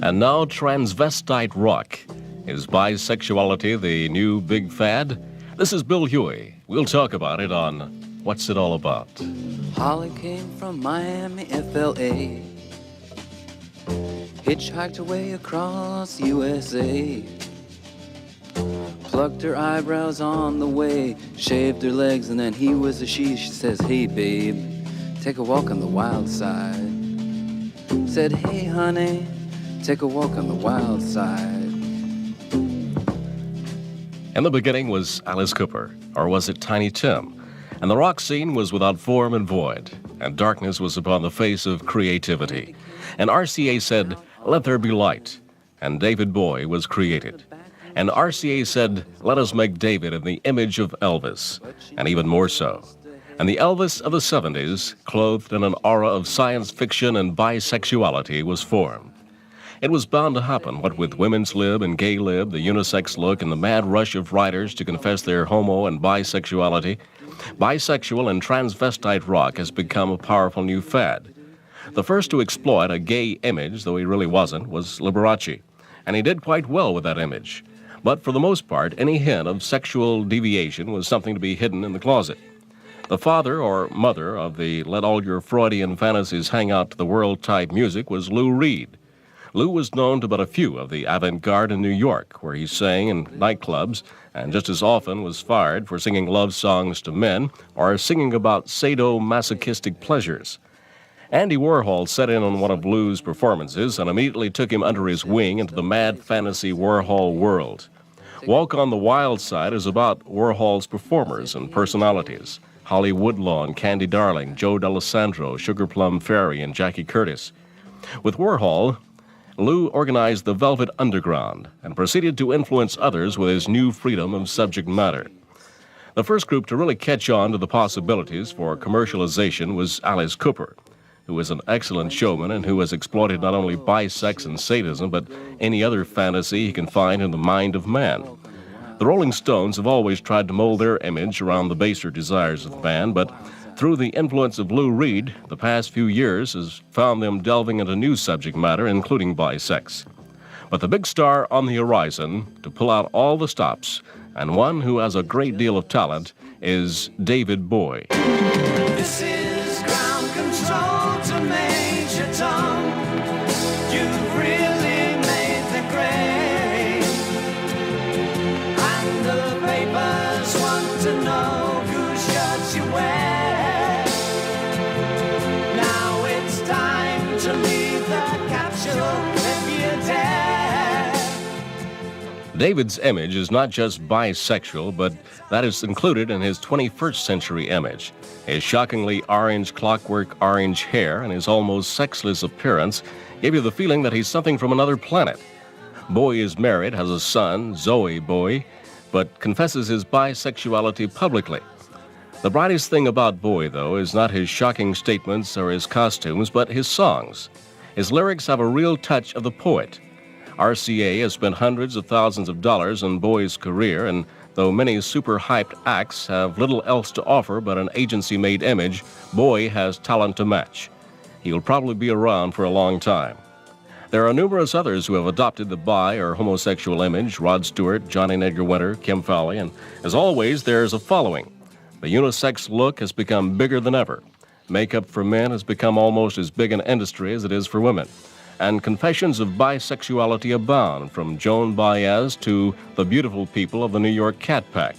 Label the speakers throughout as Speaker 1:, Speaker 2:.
Speaker 1: And now, Transvestite Rock. Is bisexuality the new big fad? This is Bill Huie. We'll talk about it on What's It All About?
Speaker 2: Holly came from Miami, FLA. Hitchhiked away across U.S.A. Plucked her eyebrows on the way, shaved her legs, and then he was a she. She says, hey, babe, take a walk on the wild side. Said, hey, honey, take a walk on the wild side.
Speaker 1: In the beginning was Alice Cooper, or was it Tiny Tim? And the rock scene was without form and void, and darkness was upon the face of creativity. And RCA said, let there be light, and David Bowie was created. And RCA said, let us make David in the image of Elvis, and even more so. And the Elvis of the 70s, clothed in an aura of science fiction and bisexuality, was formed. It was bound to happen, what with women's lib and gay lib, the unisex look, and the mad rush of writers to confess their homo and bisexuality. Bisexual and transvestite rock has become a powerful new fad. The first to exploit a gay image, though he really wasn't, was Liberace, and he did quite well with that image. But for the most part, any hint of sexual deviation was something to be hidden in the closet. The father or mother of the let all your Freudian fantasies hang out to the world type music was Lou Reed. Lou was known to but a few of the avant-garde in New York, where he sang in nightclubs and just as often was fired for singing love songs to men or singing about sadomasochistic pleasures. Andy Warhol set in on one of Lou's performances and immediately took him under his wing into the mad fantasy Warhol world. Walk on the Wild Side is about Warhol's performers and personalities. Holly Woodlawn, Candy Darling, Joe D'Alessandro, Sugar Plum Fairy, and Jackie Curtis. With Warhol, Lou organized the Velvet Underground and proceeded to influence others with his new freedom of subject matter. The first group to really catch on to the possibilities for commercialization was Alice Cooper, who is an excellent showman and who has exploited not only bisex and sadism, but any other fantasy he can find in the mind of man. The Rolling Stones have always tried to mold their image around the baser desires of the band, but through the influence of Lou Reed, the past few years has found them delving into new subject matter, including bisex. But the big star on the horizon, to pull out all the stops, and one who has a great deal of talent, is David Bowie.
Speaker 3: This is ground control to Major Tom. You've really made the grade. And the papers want to know whose shirts you wear. To leave the capsule if you dare.
Speaker 1: David's image is not just bisexual, but that is included in his 21st century image. His shockingly orange, clockwork orange hair and his almost sexless appearance give you the feeling that he's something from another planet. Bowie is married, has a son, Zoe Bowie, but confesses his bisexuality publicly. The brightest thing about Bowie, though, is not his shocking statements or his costumes, but his songs. His lyrics have a real touch of the poet. RCA has spent hundreds of thousands of dollars on Bowie's career, and though many super-hyped acts have little else to offer but an agency-made image, Bowie has talent to match. He'll probably be around for a long time. There are numerous others who have adopted the bi or homosexual image: Rod Stewart, Johnny Edgar Winter, Kim Fowley, and as always, there's a following. The unisex look has become bigger than ever. Makeup for men has become almost as big an industry as it is for women. And confessions of bisexuality abound, from Joan Baez to the beautiful people of the New York Cat Pack.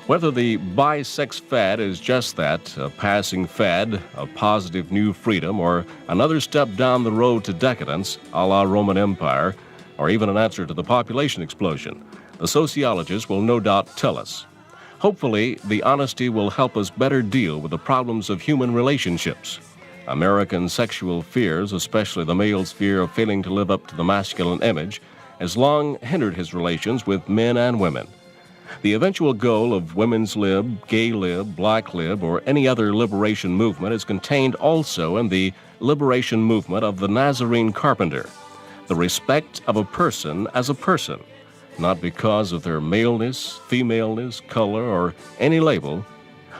Speaker 1: Whether the bisex fad is just that, a passing fad, a positive new freedom, or another step down the road to decadence, a la Roman Empire, or even an answer to the population explosion, the sociologists will no doubt tell us. Hopefully, the honesty will help us better deal with the problems of human relationships. American sexual fears, especially the male's fear of failing to live up to the masculine image, has long hindered his relations with men and women. The eventual goal of women's lib, gay lib, black lib, or any other liberation movement is contained also in the liberation movement of the Nazarene carpenter, the respect of a person as a person. not because of their maleness, femaleness, color, or any label,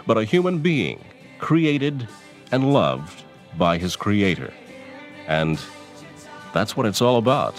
Speaker 1: but a human being created and loved by his Creator. And that's what it's all about.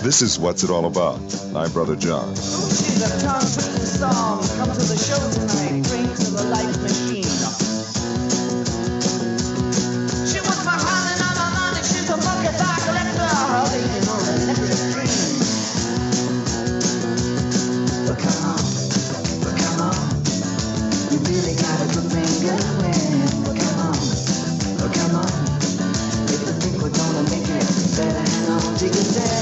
Speaker 4: This is What's It All About. I'm Brother John.
Speaker 5: She's a tongue-twisting song. Come to the show tonight. Bring to the life machine. She wants my honey, not my money. She's a funky bar collector. Waiting on a necklace dream. But come on. You really got a good thing going. But come on. If you think we're gonna make it, better hang on to your dad.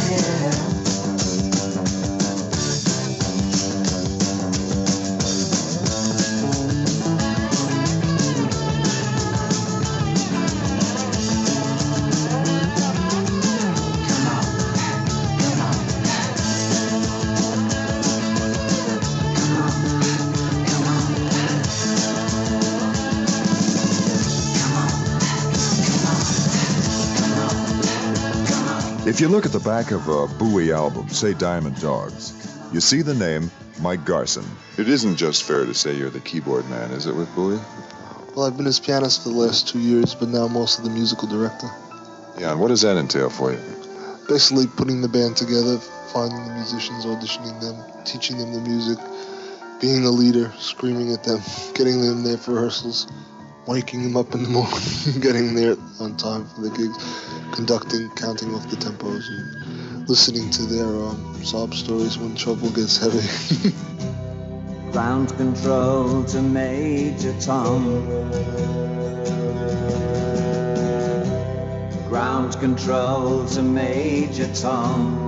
Speaker 4: If you look at the back of a Bowie album, say Diamond Dogs, you see the name Mike Garson. It isn't just fair to say you're the keyboard man, is it, with Bowie?
Speaker 6: Well, I've been his pianist for the last 2 years, but now I'm also the musical director.
Speaker 4: Yeah, and what does that entail for you?
Speaker 6: Basically putting the band together, finding the musicians, auditioning them, teaching them the music, being the leader, screaming at them, getting them there for rehearsals, waking them up in the morning, getting there on time for the gigs, conducting, counting off the tempos, and listening to their sob stories when trouble gets heavy.
Speaker 5: Ground control to Major Tom. Ground control to Major Tom.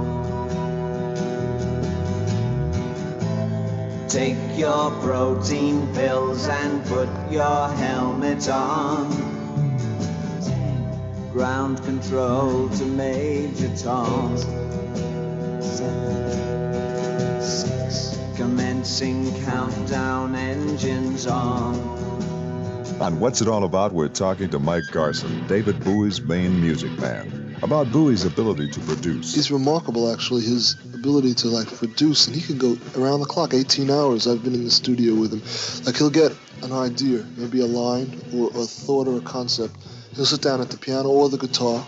Speaker 5: Take your protein pills and put your helmet on. Ground control to Major Tom. 7, 6. Commencing countdown, engines on.
Speaker 4: On What's It All About, we're talking to Mike Garson, David Bowie's main music man, about Bowie's ability to produce.
Speaker 6: He's remarkable, actually, his ability to produce, and he can go around the clock, 18 hours. I've been in the studio with him. He'll get an idea, maybe a line or a thought or a concept. He'll sit down at the piano or the guitar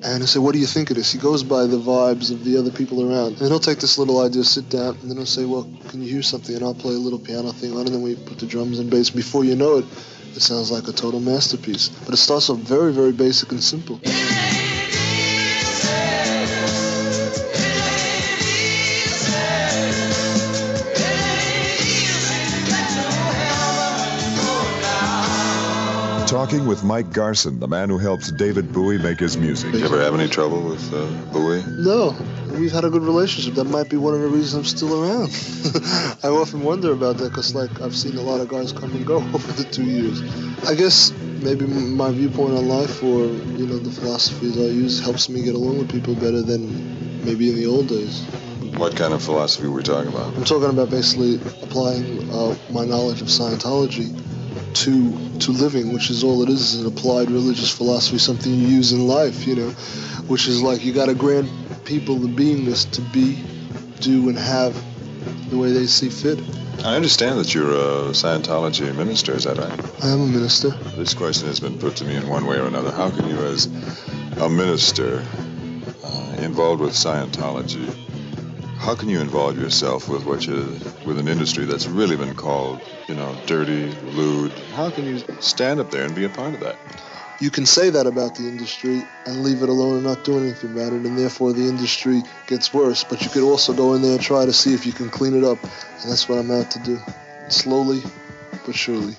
Speaker 6: and he'll say, what do you think of this? He goes by the vibes of the other people around. And he'll take this little idea, sit down, and then he'll say, well, can you hear something? And I'll play a little piano thing on it, and then we put the drums and bass. Before you know it, it sounds like a total masterpiece. But it starts off very, very basic and simple.
Speaker 4: Talking with Mike Garson, the man who helps David Bowie make his music. You ever have any trouble with Bowie?
Speaker 6: No. We've had a good relationship. That might be one of the reasons I'm still around. I often wonder about that because, I've seen a lot of guys come and go over the 2 years. I guess maybe my viewpoint on life or, the philosophies I use helps me get along with people better than maybe in the old days.
Speaker 4: What kind of philosophy were we talking about?
Speaker 6: I'm talking about basically applying my knowledge of Scientology to living, which is all it is an applied religious philosophy, something you use in life, which is you got to grant people the beingness to be, do, and have the way they see fit.
Speaker 4: I understand that you're a Scientology minister, is that right?
Speaker 6: I am a minister.
Speaker 4: This question has been put to me in one way or another. How can you, as a minister involved with Scientology, how can you involve yourself with with an industry that's really been called, dirty, lewd? How can you stand up there and be a part of that?
Speaker 6: you can say that about the industry and leave it alone and not do anything about it, and therefore the industry gets worse. But you could also go in there and try to see if you can clean it up, and that's what I'm out to do, slowly but surely.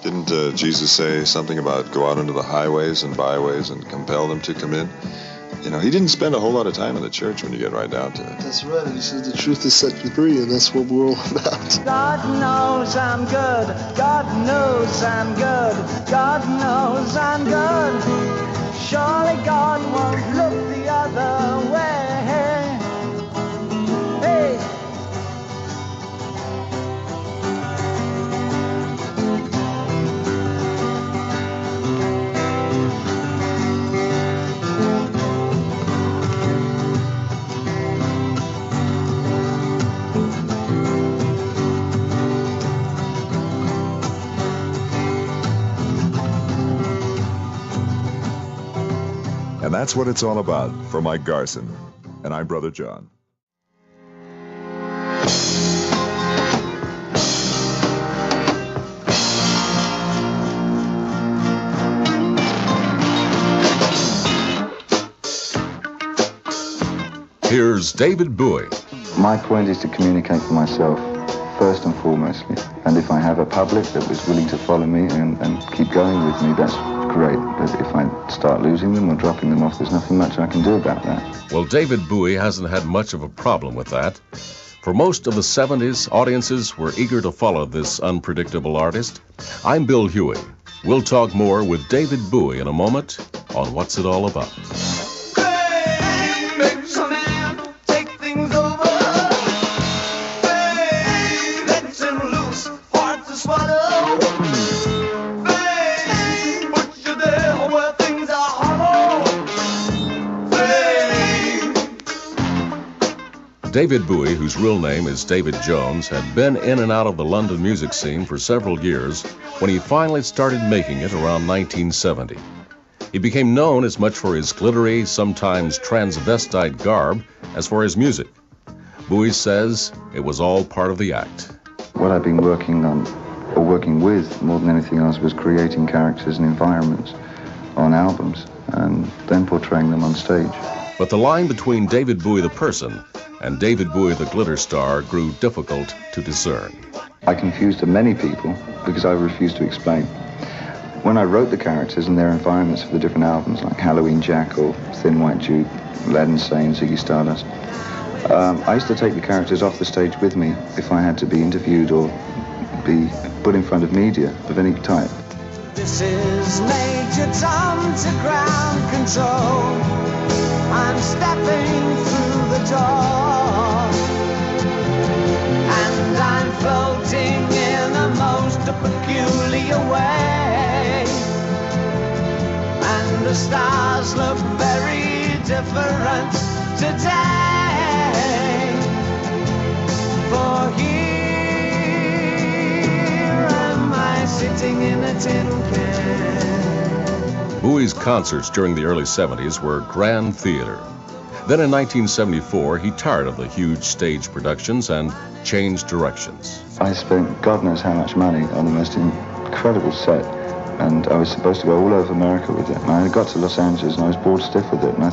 Speaker 4: Didn't Jesus say something about go out into the highways and byways and compel them to come in? You know, he didn't spend a whole lot of time in the church when you get right down to it.
Speaker 6: That's right, and he said the truth has set you free, and that's what we're all about.
Speaker 3: God knows I'm good. God knows I'm good. God knows I'm good. Surely God won't look the other way. Hey.
Speaker 7: And that's what it's all about for Mike Garson. And I'm Brother John.
Speaker 1: Here's David Bowie.
Speaker 8: My point is to communicate for myself, first and foremostly. And if I have a public that was willing to follow me and keep going with me, that's great. But if I start losing them or dropping them off, there's nothing much I can do about that.
Speaker 1: Well, David Bowie hasn't had much of a problem with that. For most of the 70s, audiences were eager to follow this unpredictable artist. I'm Bill Huie. We'll talk more with David Bowie in a moment on What's It All About. David Bowie, whose real name is David Jones, had been in and out of the London music scene for several years when he finally started making it around 1970. He became known as much for his glittery, sometimes transvestite garb as for his music. Bowie says it was all part of the act.
Speaker 8: What I've been working on, or working with more than anything else, was creating characters and environments on albums and then portraying them on stage.
Speaker 1: But the line between David Bowie the person and David Bowie the glitter star grew difficult to discern.
Speaker 8: I confused many people because I refused to explain. When I wrote the characters and their environments for the different albums, like Halloween Jack or Thin White Duke, Aladdin Sane, Ziggy Stardust, I used to take the characters off the stage with me if I had to be interviewed or be put in front of media of any type.
Speaker 3: This is Major Tom to ground control. I'm stepping through the door, and I'm floating in a most peculiar way, and the stars look very different today, for here am I sitting in a tin can.
Speaker 1: Bowie's concerts during the early 70s were grand theater. Then in 1974, he tired of the huge stage productions and changed directions.
Speaker 8: I spent God knows how much money on the most incredible set, and I was supposed to go all over America with it. And I got to Los Angeles and I was bored stiff with it, and I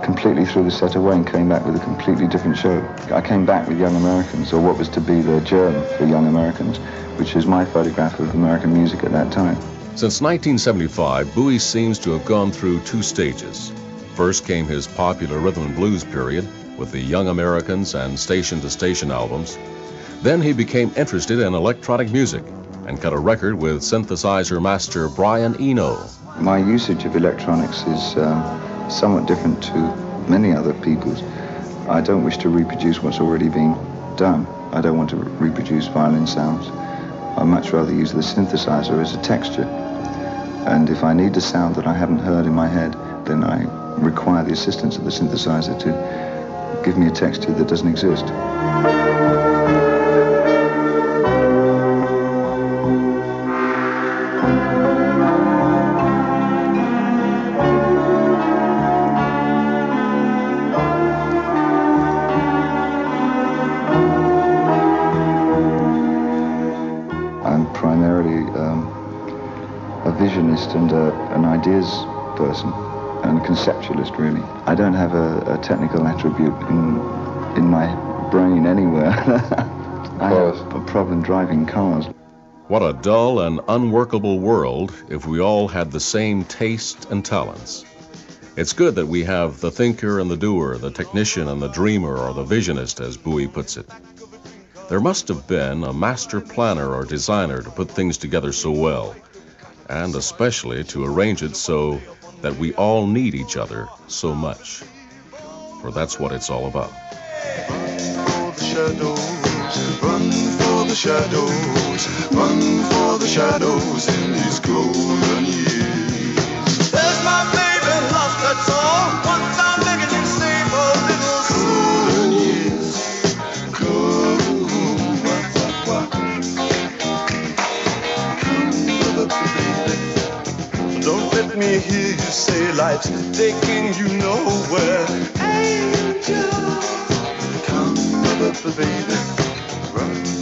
Speaker 8: completely threw the set away and came back with a completely different show. I came back with Young Americans, or what was to be the germ for Young Americans, which is my photograph of American music at that time.
Speaker 1: Since 1975, Bowie seems to have gone through two stages. First came his popular rhythm and blues period with the Young Americans and Station to Station albums. Then he became interested in electronic music and cut a record with synthesizer master Brian Eno.
Speaker 8: My usage of electronics is somewhat different to many other people's. I don't wish to reproduce what's already been done. I don't want to reproduce violin sounds. I'd much rather use the synthesizer as a texture. And if I need a sound that I haven't heard in my head, then I require the assistance of the synthesizer to give me a texture that doesn't exist. I'm primarily a visionist ideas person and a conceptualist, really. I don't have a technical attribute in my brain anywhere. I have a problem driving cars.
Speaker 1: What a dull and unworkable world if we all had the same taste and talents. It's good that we have the thinker and the doer, the technician and the dreamer, or the visionist, as Bowie puts it. There must have been a master planner or designer to put things together so well, and especially to arrange it so that we all need each other so much. For that's what it's all about.
Speaker 9: Run for the shadows, run for the shadows in these golden years. There's my baby lost, that's all. Once I'm begging you, save a little golden years. Come, don't let me hear you say life's taking you nowhere. Angel, come, baby. Run.